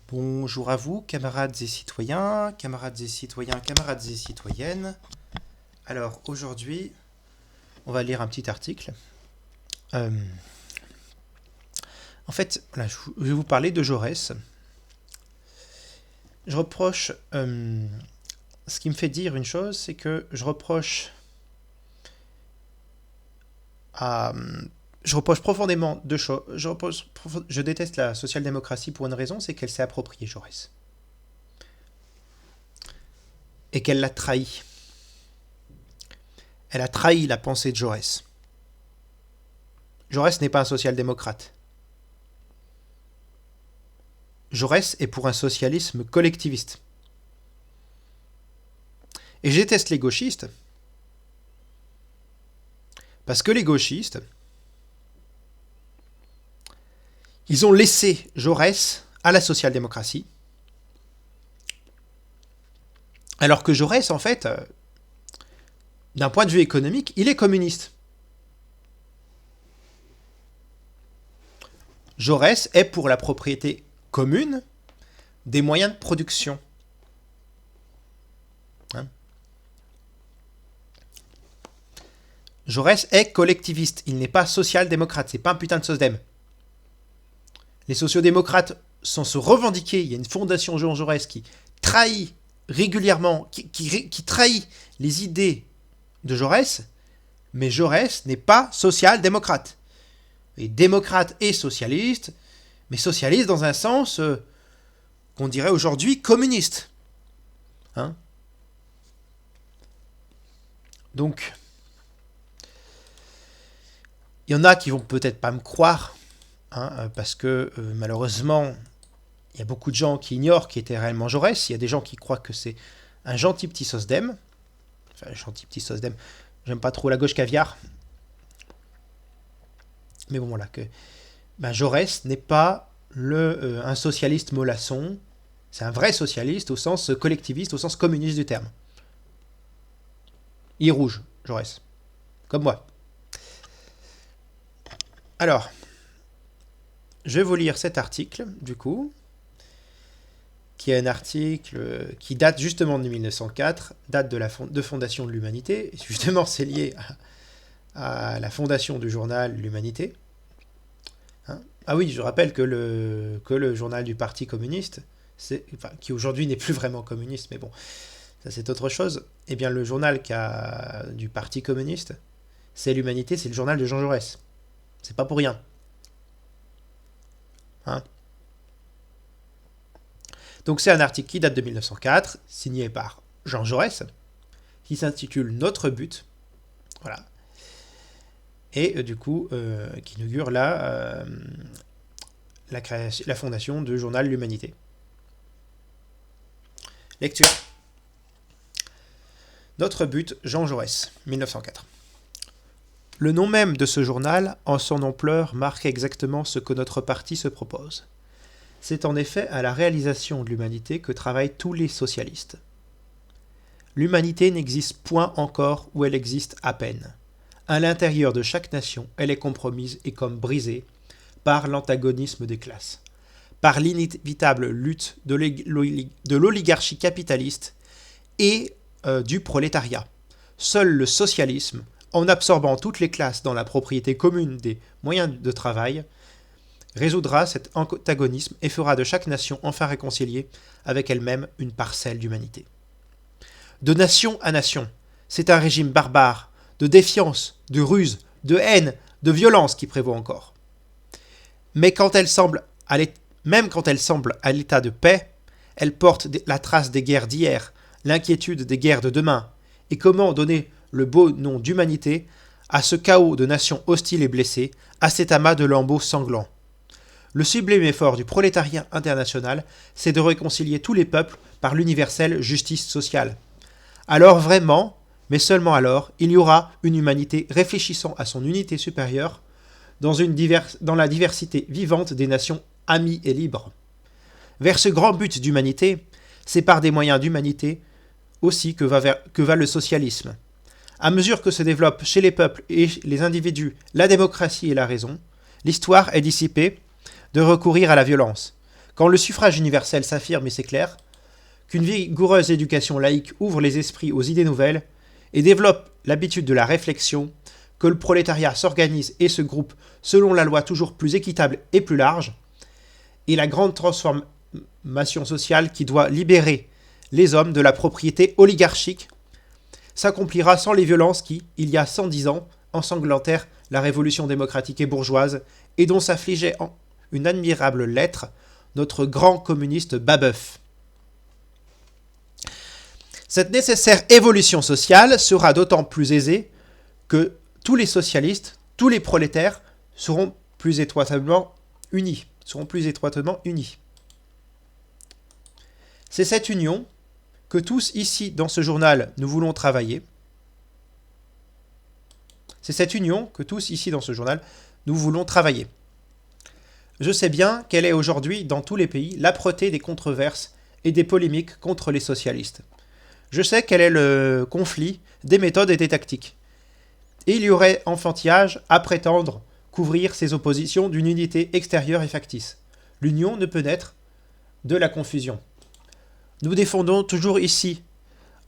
Bonjour à vous, camarades et citoyens, camarades et citoyens, camarades et citoyennes. Alors aujourd'hui, on va lire un petit article. Euh, en fait, voilà, je vais vous parler de Jaurès. Je reproche, ce qui me fait dire une chose, c'est que je reproche profondément deux choses. Je déteste la social-démocratie pour une raison, c'est qu'elle s'est appropriée Jaurès. Et qu'elle l'a trahi. Elle a trahi la pensée de Jaurès. Jaurès n'est pas un social-démocrate. Jaurès est pour un socialisme collectiviste. Et je déteste les gauchistes, parce que les gauchistes, ils ont laissé Jaurès à la social-démocratie, alors que Jaurès, en fait, d'un point de vue économique, il est communiste. Jaurès est pour la propriété commune des moyens de production. Jaurès est collectiviste, il n'est pas social-démocrate, c'est pas un putain de sosdem. Les sociodémocrates sans se revendiquer, il y a une fondation Jean Jaurès qui trahit régulièrement, qui trahit les idées de Jaurès, mais Jaurès n'est pas social-démocrate. Et démocrate et socialiste, mais socialiste dans un sens qu'on dirait aujourd'hui communiste. Donc, il y en a qui vont peut-être pas me croire, parce que malheureusement, il y a beaucoup de gens qui ignorent qui était réellement Jaurès. Il y a des gens qui croient que c'est un gentil petit sosdem. Enfin, gentil petit sosdem. J'aime pas trop la gauche caviar. Mais bon, voilà. Jaurès n'est pas un socialiste mollasson. C'est un vrai socialiste au sens collectiviste, au sens communiste du terme. Il est rouge, Jaurès. Comme moi. Alors, je vais vous lire cet article, du coup, qui est un article qui date justement de 1904, date de fondation de l'Humanité. Et justement, c'est lié à la fondation du journal L'Humanité. Ah oui, je rappelle que le journal du Parti communiste, qui aujourd'hui n'est plus vraiment communiste, mais bon, ça c'est autre chose. Eh bien, le journal du Parti communiste, c'est L'Humanité, c'est le journal de Jean Jaurès. C'est pas pour rien. Donc c'est un article qui date de 1904, signé par Jean Jaurès, qui s'intitule Notre but. Voilà. Et du coup, qui inaugure la fondation du journal L'Humanité. Lecture. Notre but, Jean Jaurès, 1904. Le nom même de ce journal, en son ampleur, marque exactement ce que notre parti se propose. C'est en effet à la réalisation de l'humanité que travaillent tous les socialistes. L'humanité n'existe point encore où elle existe à peine. À l'intérieur de chaque nation, elle est compromise et comme brisée par l'antagonisme des classes, par l'inévitable lutte de l'oligarchie capitaliste et du prolétariat. Seul le socialisme, en absorbant toutes les classes dans la propriété commune des moyens de travail, résoudra cet antagonisme et fera de chaque nation enfin réconciliée avec elle-même une parcelle d'humanité. De nation à nation, c'est un régime barbare, de défiance, de ruse, de haine, de violence qui prévaut encore. Mais même quand elle semble à l'état de paix, elle porte la trace des guerres d'hier, l'inquiétude des guerres de demain. Et comment donner le beau nom d'humanité à ce chaos de nations hostiles et blessées, à cet amas de lambeaux sanglants? Le sublime effort du prolétariat international, c'est de réconcilier tous les peuples par l'universelle justice sociale. Alors vraiment, mais seulement alors, il y aura une humanité réfléchissant à son unité supérieure dans la diversité vivante des nations amies et libres. Vers ce grand but d'humanité, c'est par des moyens d'humanité aussi que va le socialisme. À mesure que se développe chez les peuples et les individus la démocratie et la raison, l'histoire est dissipée de recourir à la violence. Quand le suffrage universel s'affirme, et c'est clair, qu'une vigoureuse éducation laïque ouvre les esprits aux idées nouvelles et développe l'habitude de la réflexion, que le prolétariat s'organise et se groupe selon la loi toujours plus équitable et plus large, et la grande transformation sociale qui doit libérer les hommes de la propriété oligarchique s'accomplira sans les violences qui, il y a 110 ans, ensanglantèrent la révolution démocratique et bourgeoise et dont s'affligeait en une admirable lettre notre grand communiste Babeuf. Cette nécessaire évolution sociale sera d'autant plus aisée que tous les socialistes, tous les prolétaires seront plus étroitement unis. C'est cette union que tous ici dans ce journal nous voulons travailler. Je sais bien quelle est aujourd'hui dans tous les pays l'âpreté des controverses et des polémiques contre les socialistes. Je sais quel est le conflit des méthodes et des tactiques. Et il y aurait enfantillage à prétendre couvrir ces oppositions d'une unité extérieure et factice. L'union ne peut naître de la confusion. Nous défendons toujours ici,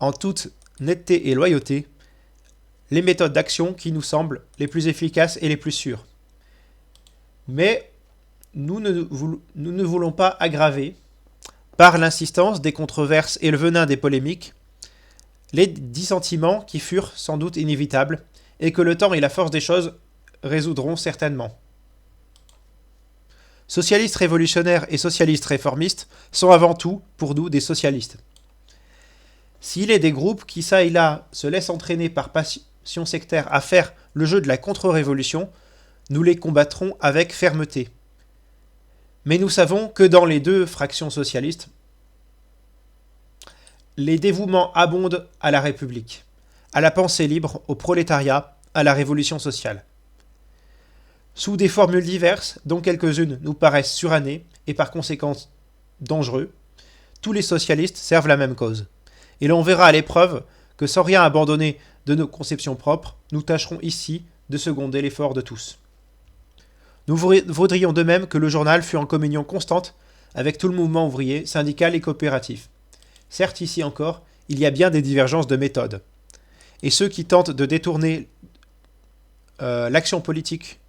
en toute netteté et loyauté, les méthodes d'action qui nous semblent les plus efficaces et les plus sûres. Mais nous ne voulons pas aggraver, par l'insistance des controverses et le venin des polémiques, les dissentiments qui furent sans doute inévitables et que le temps et la force des choses résoudront certainement. Socialistes révolutionnaires et socialistes réformistes sont avant tout, pour nous, des socialistes. S'il est des groupes qui, ça et là, se laissent entraîner par passion sectaire à faire le jeu de la contre-révolution, nous les combattrons avec fermeté. Mais nous savons que dans les deux fractions socialistes, les dévouements abondent à la République, à la pensée libre, au prolétariat, à la révolution sociale. Sous des formules diverses, dont quelques-unes nous paraissent surannées et par conséquent dangereux, tous les socialistes servent la même cause. Et l'on verra à l'épreuve que sans rien abandonner de nos conceptions propres, nous tâcherons ici de seconder l'effort de tous. Nous voudrions de même que le journal fût en communion constante avec tout le mouvement ouvrier, syndical et coopératif. Certes, ici encore, il y a bien des divergences de méthode. Et ceux qui tentent de détourner l'action politique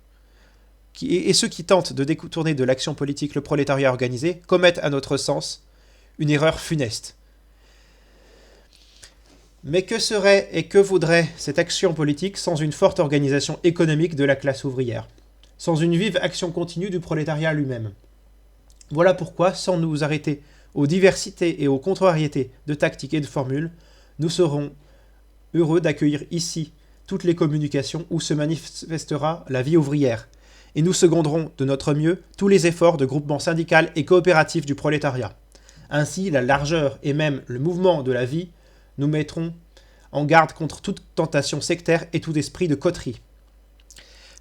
de l'action politique le prolétariat organisé commettent, à notre sens, une erreur funeste. Mais que serait et que vaudrait cette action politique sans une forte organisation économique de la classe ouvrière, sans une vive action continue du prolétariat lui-même? Voilà pourquoi, sans nous arrêter aux diversités et aux contrariétés de tactiques et de formules, nous serons heureux d'accueillir ici toutes les communications où se manifestera la vie ouvrière, et nous seconderons de notre mieux tous les efforts de groupement syndical et coopératif du prolétariat. Ainsi, la largeur et même le mouvement de la vie nous mettront en garde contre toute tentation sectaire et tout esprit de coterie.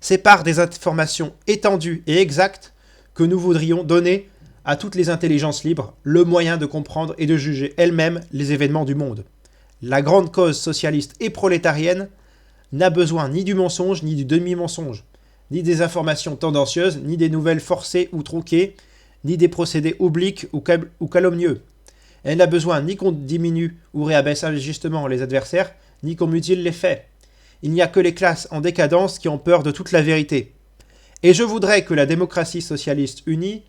C'est par des informations étendues et exactes que nous voudrions donner à toutes les intelligences libres le moyen de comprendre et de juger elles-mêmes les événements du monde. La grande cause socialiste et prolétarienne n'a besoin ni du mensonge ni du demi-mensonge, ni des informations tendancieuses, ni des nouvelles forcées ou tronquées, ni des procédés obliques ou calomnieux. Elle n'a besoin ni qu'on diminue ou réabaisse injustement les adversaires, ni qu'on mutile les faits. Il n'y a que les classes en décadence qui ont peur de toute la vérité. Et je voudrais que la démocratie socialiste unie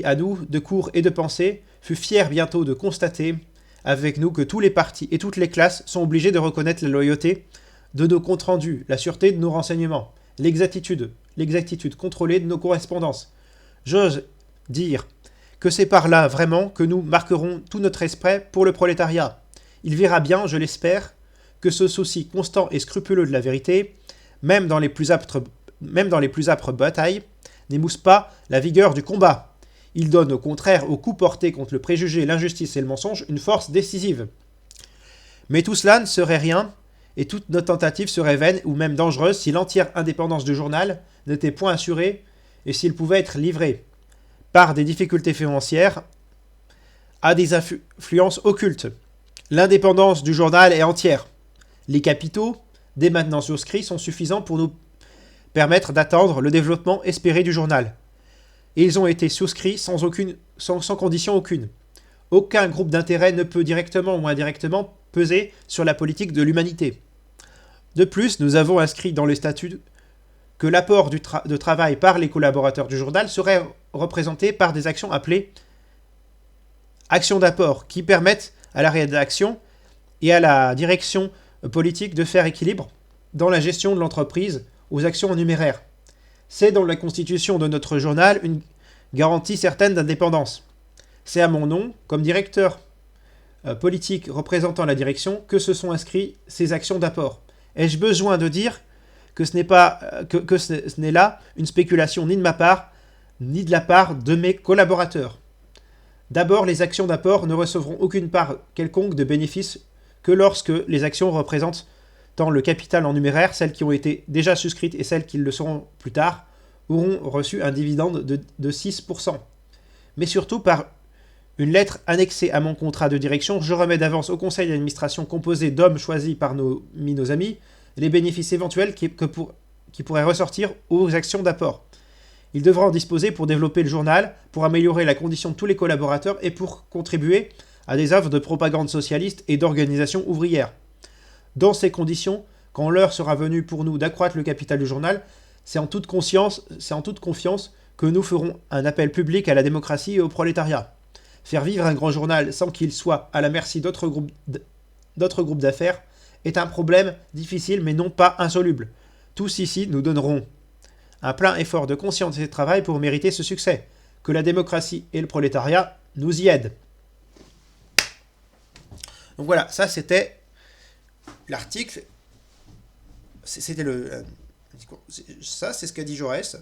à nous, de cours et de pensée, fût fière bientôt de constater avec nous que tous les partis et toutes les classes sont obligés de reconnaître la loyauté de nos comptes rendus, la sûreté de nos renseignements, l'exactitude contrôlée de nos correspondances. J'ose dire que c'est par là vraiment que nous marquerons tout notre respect pour le prolétariat. Il verra bien, je l'espère, que ce souci constant et scrupuleux de la vérité, même dans les plus âpres batailles, n'émousse pas la vigueur du combat. Il donne au contraire aux coups portés contre le préjugé, l'injustice et le mensonge une force décisive. Mais tout cela ne serait rien, et toute notre tentative serait vaine ou même dangereuse si l'entière indépendance du journal n'était point assurée et s'il pouvait être livré, par des difficultés financières, à des influences occultes. L'indépendance du journal est entière. Les capitaux, dès maintenant souscrits, sont suffisants pour nous permettre d'attendre le développement espéré du journal. Et ils ont été souscrits sans condition aucune. Aucun groupe d'intérêt ne peut directement ou indirectement peser sur la politique de l'humanité. De plus, nous avons inscrit dans les statuts que l'apport de travail par les collaborateurs du journal serait représenté par des actions appelées actions d'apport, qui permettent à la rédaction et à la direction politique de faire équilibre dans la gestion de l'entreprise aux actions en numéraire. C'est dans la constitution de notre journal une garantie certaine d'indépendance. C'est à mon nom, comme directeur politique représentant la direction, que se sont inscrits ces actions d'apport. Ai-je besoin de dire que ce n'est là une spéculation ni de ma part, ni de la part de mes collaborateurs. D'abord, les actions d'apport ne recevront aucune part quelconque de bénéfice que lorsque les actions représentent tant le capital en numéraire, celles qui ont été déjà souscrites et celles qui le seront plus tard, auront reçu un dividende de 6%. Mais surtout, par une lettre annexée à mon contrat de direction, je remets d'avance au conseil d'administration composé d'hommes choisis parmi nos amis les bénéfices éventuels qui pourraient ressortir aux actions d'apport. Il devra en disposer pour développer le journal, pour améliorer la condition de tous les collaborateurs et pour contribuer à des œuvres de propagande socialiste et d'organisation ouvrière. Dans ces conditions, quand l'heure sera venue pour nous d'accroître le capital du journal, c'est en toute confiance que nous ferons un appel public à la démocratie et au prolétariat. Faire vivre un grand journal sans qu'il soit à la merci d'autres groupes d'affaires est un problème difficile mais non pas insoluble. Tous ici, nous donnerons un plein effort de conscience et de travail pour mériter ce succès. Que la démocratie et le prolétariat nous y aident. Donc voilà, ça c'était l'article. C'était ça, c'est ce qu'a dit Jaurès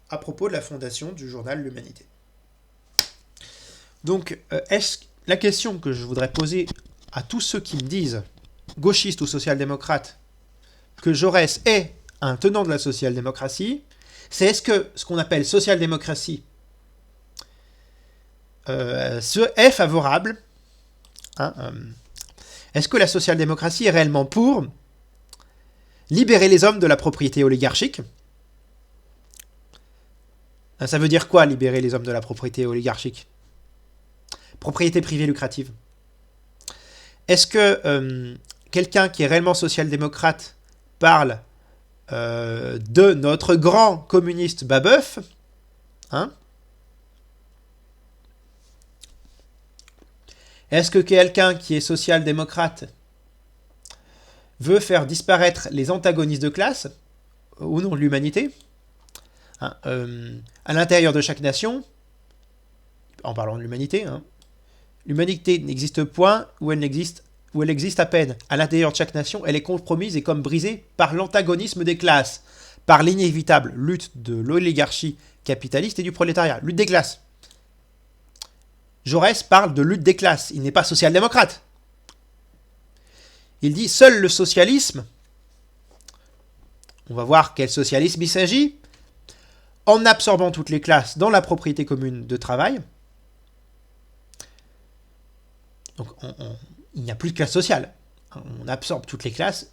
à propos de la fondation du journal L'Humanité. Donc, la question que je voudrais poser à tous ceux qui me disent, gauchistes ou social-démocrates, que Jaurès est un tenant de la social-démocratie, c'est est-ce que ce qu'on appelle social-démocratie est favorable est-ce que la social-démocratie est réellement pour libérer les hommes de la propriété oligarchique? Ça veut dire quoi, libérer les hommes de la propriété oligarchique? Propriété privée lucrative. Est-ce que quelqu'un qui est réellement social-démocrate parle de notre grand communiste Babeuf, Est-ce que quelqu'un qui est social-démocrate veut faire disparaître les antagonistes de classe, au nom de l'humanité, à l'intérieur de chaque nation, en parlant de l'humanité, l'humanité n'existe point où elle existe à peine. À l'intérieur de chaque nation, elle est compromise et comme brisée par l'antagonisme des classes, par l'inévitable lutte de l'oligarchie capitaliste et du prolétariat, lutte des classes. Jaurès parle de lutte des classes, il n'est pas social-démocrate. Il dit seul le socialisme, on va voir quel socialisme il s'agit, en absorbant toutes les classes dans la propriété commune de travail. Donc il n'y a plus de classe sociale, on absorbe toutes les classes,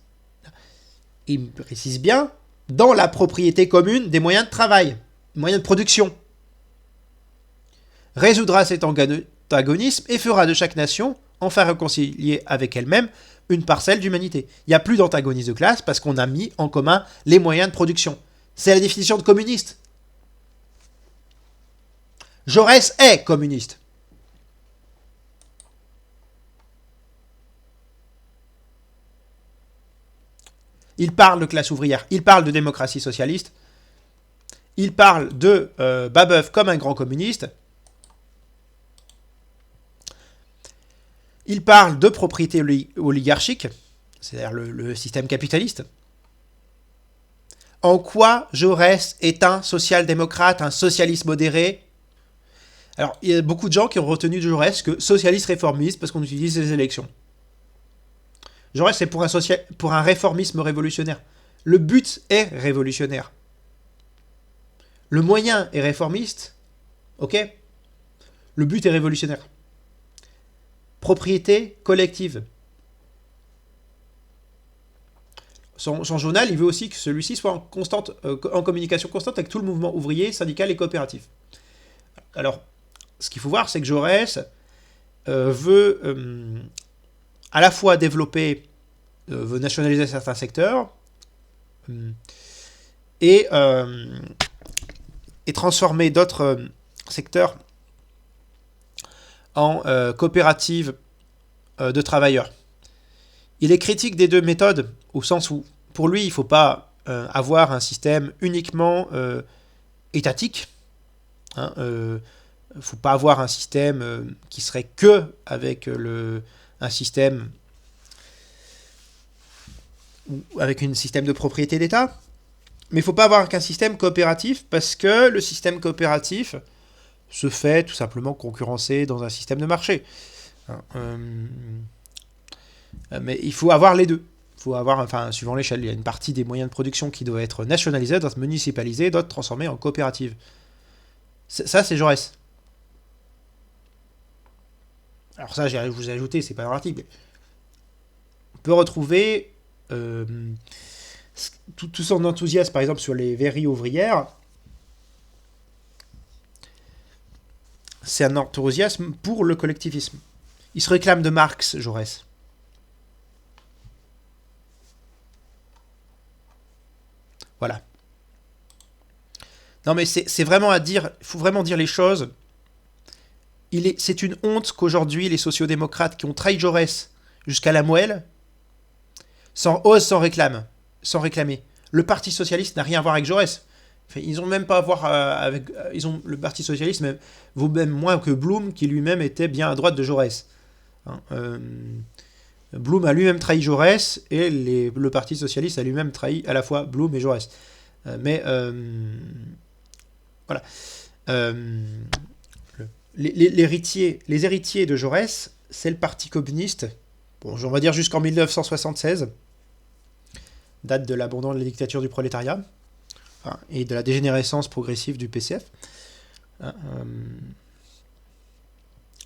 il précise bien, dans la propriété commune des moyens de travail, moyens de production. Résoudra cet antagonisme et fera de chaque nation, enfin réconciliée avec elle-même, une parcelle d'humanité. Il n'y a plus d'antagonisme de classe parce qu'on a mis en commun les moyens de production. C'est la définition de communiste. Jaurès est communiste. Il parle de classe ouvrière, il parle de démocratie socialiste, il parle de Babeuf comme un grand communiste, il parle de propriété oligarchique, c'est-à-dire le système capitaliste. En quoi Jaurès est un social-démocrate, un socialiste modéré? Alors, il y a beaucoup de gens qui ont retenu de Jaurès que socialiste réformiste parce qu'on utilise les élections. Jaurès, c'est pour un réformisme révolutionnaire. Le but est révolutionnaire. Le moyen est réformiste, ok? Le but est révolutionnaire. Propriété collective. son journal, il veut aussi que celui-ci soit en communication constante avec tout le mouvement ouvrier, syndical et coopératif. Alors, ce qu'il faut voir, c'est que Jaurès veut à la fois développer, veut nationaliser certains secteurs et transformer d'autres secteurs en coopératives de travailleurs. Il est critique des deux méthodes, au sens où, pour lui, il ne faut pas avoir un système uniquement étatique. Il ne faut pas avoir un système qui serait que avec un système avec un système de propriété d'État. Mais il ne faut pas avoir qu'un système coopératif, parce que le système coopératif se fait tout simplement concurrencer dans un système de marché. Mais il faut avoir les deux. Il faut avoir, enfin, suivant l'échelle, il y a une partie des moyens de production qui doit être nationalisée, d'autres municipalisée, d'autres transformée en coopérative. Ça, c'est Jaurès. Alors ça, je vous ai ajouté, c'est pas dans l'article. On peut retrouver tout son enthousiasme, par exemple, sur les verreries ouvrières. C'est un enthousiasme pour le collectivisme. Il se réclame de Marx, Jaurès. Voilà. Non mais c'est vraiment à dire, il faut vraiment dire les choses. C'est une honte qu'aujourd'hui les sociodémocrates qui ont trahi Jaurès jusqu'à la moelle osent s'en réclamer. Le Parti socialiste n'a rien à voir avec Jaurès. Enfin, ils n'ont même pas à voir avec. Le Parti socialiste vaut même moins que Blum, qui lui-même était bien à droite de Jaurès. Blum a lui-même trahi Jaurès, et le Parti socialiste a lui-même trahi à la fois Blum et Jaurès. Voilà. Les héritiers de Jaurès, c'est le Parti communiste. Bon, on va dire jusqu'en 1976, date de l'abandon de la dictature du prolétariat et de la dégénérescence progressive du PCF.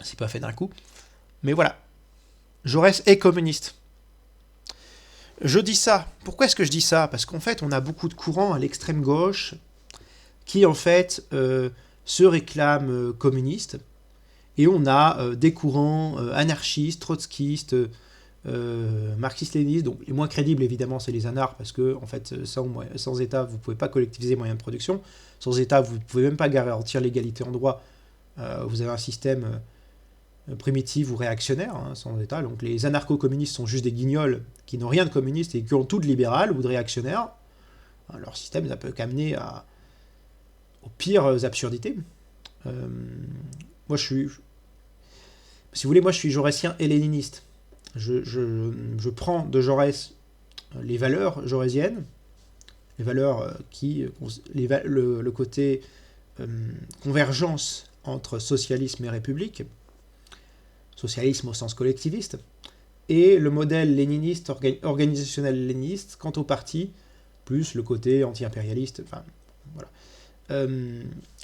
C'est pas fait d'un coup. Mais voilà. Jaurès est communiste. Je dis ça. Pourquoi est-ce que je dis ça ? Parce qu'en fait, on a beaucoup de courants à l'extrême gauche qui, en fait, se réclament communistes. Et on a des courants anarchistes, trotskistes, marxistes-léninistes. Donc, les moins crédibles, évidemment, c'est les anards, parce que, en fait, sans État, vous ne pouvez pas collectiviser les moyens de production. Sans État, vous ne pouvez même pas garantir l'égalité en droit. Vous avez un système primitif ou réactionnaire, sans État. Donc, les anarcho-communistes sont juste des guignols qui n'ont rien de communiste et qui ont tout de libéral ou de réactionnaire. Leur système, ça peut qu'amener aux pires absurdités. Moi, si vous voulez, je suis jaurésien et léniniste. Je prends de Jaurès les valeurs jaurésiennes, les valeurs le côté convergence entre socialisme et république, socialisme au sens collectiviste, et le modèle léniniste, organisationnel léniniste, quant au parti, plus le côté anti-impérialiste, enfin, voilà,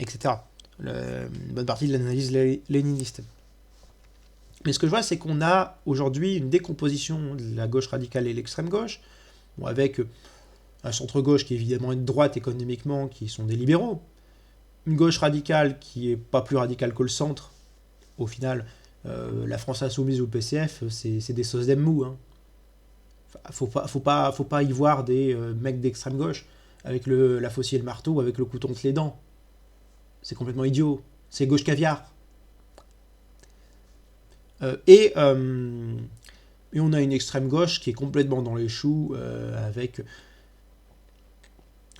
etc. Une bonne partie de l'analyse léniniste. Mais ce que je vois, c'est qu'on a aujourd'hui une décomposition de la gauche radicale et l'extrême gauche, avec un centre-gauche qui est évidemment une droite économiquement, qui sont des libéraux, une gauche radicale qui n'est pas plus radicale que le centre. Au final, la France Insoumise ou le PCF, c'est des sauces mous. Faut pas y voir des mecs d'extrême gauche avec la faucille et le marteau, avec le couteau entre les dents. C'est complètement idiot. C'est gauche caviar. Et on a une extrême gauche qui est complètement dans les choux,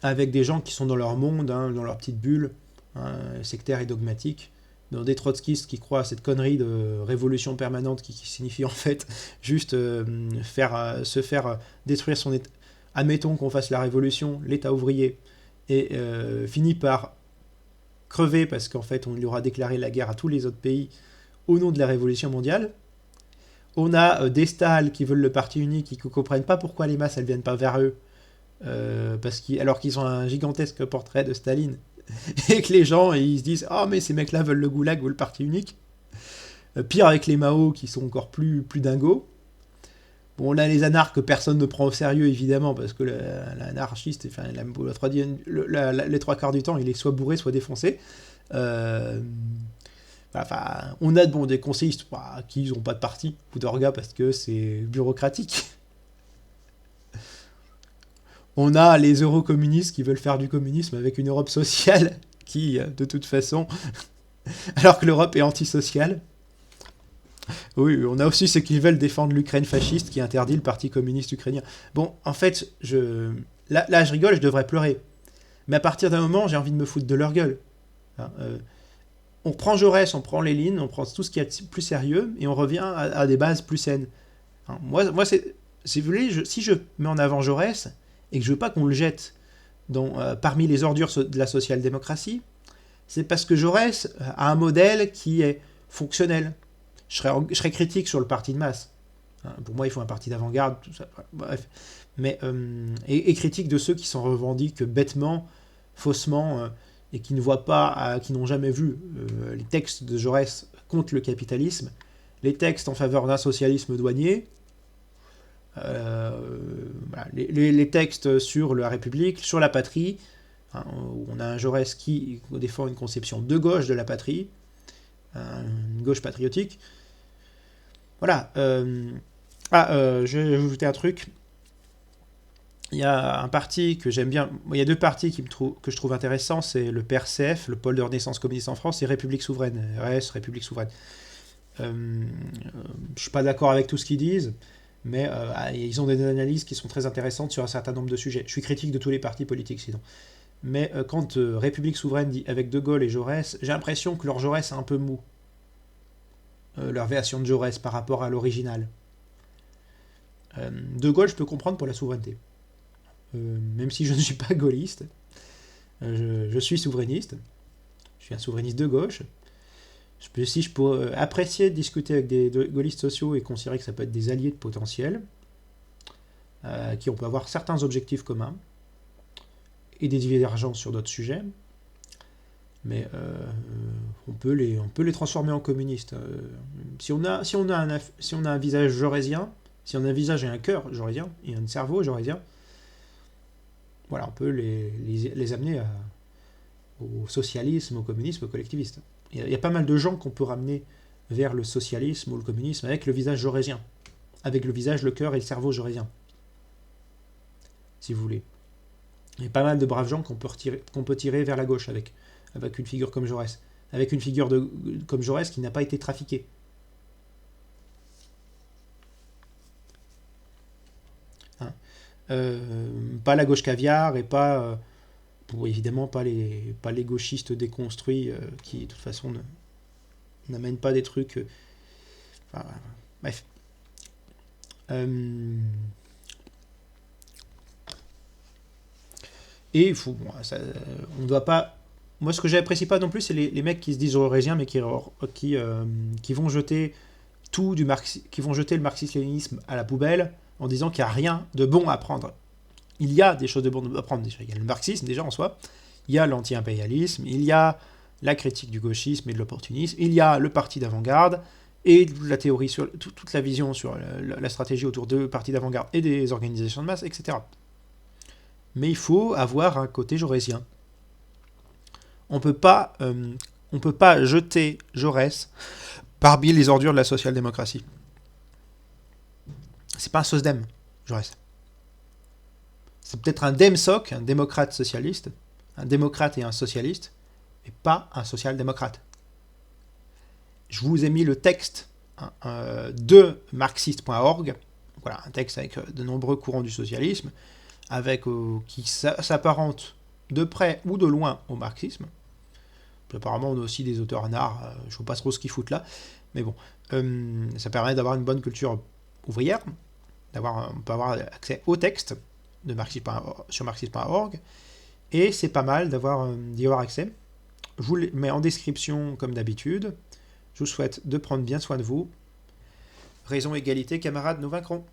avec des gens qui sont dans leur monde, dans leur petite bulle, sectaire et dogmatique, dans des trotskistes qui croient à cette connerie de révolution permanente qui signifie en fait juste se faire détruire son état. Admettons qu'on fasse la révolution, l'état ouvrier, et finit par crever parce qu'en fait on lui aura déclaré la guerre à tous les autres pays au nom de la révolution mondiale. On a des Stahl qui veulent le parti unique et qui ne comprennent pas pourquoi les masses elles viennent pas vers eux, alors qu'ils ont un gigantesque portrait de Staline, et que les gens ils se disent ah mais ces mecs là veulent le goulag ou le parti unique. Pire avec les Mao qui sont encore plus dingos. Bon, on a les anarches que personne ne prend au sérieux, évidemment, parce que l'anarchiste, enfin, les trois quarts du temps, il est soit bourré, soit défoncé. Enfin, on a des conseillistes qui n'ont pas de parti ou d'orga parce que c'est bureaucratique. On a les eurocommunistes qui veulent faire du communisme avec une Europe sociale qui, de toute façon, alors que l'Europe est antisociale. Oui, on a aussi ceux qui veulent défendre l'Ukraine fasciste qui interdit le Parti communiste ukrainien. Bon, en fait, là, je rigole, je devrais pleurer. Mais à partir d'un moment, j'ai envie de me foutre de leur gueule. Hein, on prend Jaurès, on prend Lénine, on prend tout ce qui est plus sérieux, et on revient à des bases plus saines. Hein, moi si vous voulez, si je mets en avant Jaurès, et que je veux pas qu'on le jette parmi les ordures de la social-démocratie, c'est parce que Jaurès a un modèle qui est fonctionnel. Je serais critique sur le parti de masse. Hein, pour moi, il faut un parti d'avant-garde, tout ça. Bref. Mais, et critique de ceux qui s'en revendiquent bêtement, faussement, et qui ne voient pas, qui n'ont jamais vu les textes de Jaurès contre le capitalisme, les textes en faveur d'un socialisme douanier, voilà, les textes sur la République, sur la patrie, hein, où on a un Jaurès qui défend une conception de gauche de la patrie, une gauche patriotique. Voilà. Je vais ajouter un truc. Il y a un parti que j'aime bien. Il y a deux partis que je trouve intéressants. C'est le PRCF, le pôle de renaissance communiste en France, et République souveraine, RS, République souveraine. Je suis pas d'accord avec tout ce qu'ils disent, mais ils ont des analyses qui sont très intéressantes sur un certain nombre de sujets. Je suis critique de tous les partis politiques, sinon. Mais quand République souveraine dit avec De Gaulle et Jaurès, j'ai l'impression que leur Jaurès est un peu mou. Leur version de Jaurès par rapport à l'original. De Gaulle, je peux comprendre pour la souveraineté. Même si je ne suis pas gaulliste, je suis souverainiste. Je suis un souverainiste de gauche. Je peux apprécier de discuter avec des gaullistes sociaux et considérer que ça peut être des alliés de potentiel, qui on peut avoir certains objectifs communs et des divergences sur d'autres sujets. Mais on peut les transformer en communistes. Si on a un visage jaurésien, si on a un visage et un cœur jaurésien, et un cerveau jaurésien, voilà, on peut les amener au socialisme, au communisme, au collectivisme. Il y a pas mal de gens qu'on peut ramener vers le socialisme ou le communisme avec le visage jaurésien, avec le visage, le cœur et le cerveau jaurésien, si vous voulez. Il y a pas mal de braves gens qu'on peut tirer vers la gauche avec une figure comme Jaurès, avec une figure comme Jaurès qui n'a pas été trafiquée. Hein, pas la gauche caviar et pas, évidemment, pas les gauchistes déconstruits qui, de toute façon, n'amènent pas des trucs. Bref. Et il faut, on ne doit pas. Moi, ce que j'apprécie pas non plus, c'est les mecs qui se disent eurésiens, mais qui vont jeter qui vont jeter le marxisme-léninisme à la poubelle en disant qu'il n'y a rien de bon à prendre. Il y a des choses de bon à prendre déjà. Il y a le marxisme déjà en soi, il y a l'anti-impérialisme, il y a la critique du gauchisme et de l'opportunisme, il y a le parti d'avant-garde et la théorie sur toute la vision sur la stratégie autour de partis d'avant-garde et des organisations de masse, etc. Mais il faut avoir un côté jaurésien. On peut pas jeter Jaurès parmi les ordures de la social-démocratie. C'est pas un SOSDEM, Jaurès. C'est peut-être un DEMSOC, un démocrate socialiste, un démocrate et un socialiste, mais pas un social-démocrate. Je vous ai mis le texte de marxiste.org, voilà, un texte avec de nombreux courants du socialisme, qui s'apparente de près ou de loin au marxisme. Puis apparemment, on a aussi des auteurs en art, je ne sais pas trop ce qu'ils foutent là, mais bon, ça permet d'avoir une bonne culture ouvrière, on peut avoir accès au texte sur marxiste.org, et c'est pas mal d'y avoir accès. Je vous le mets en description comme d'habitude. Je vous souhaite de prendre bien soin de vous. Raison, égalité, camarades, nous vaincrons.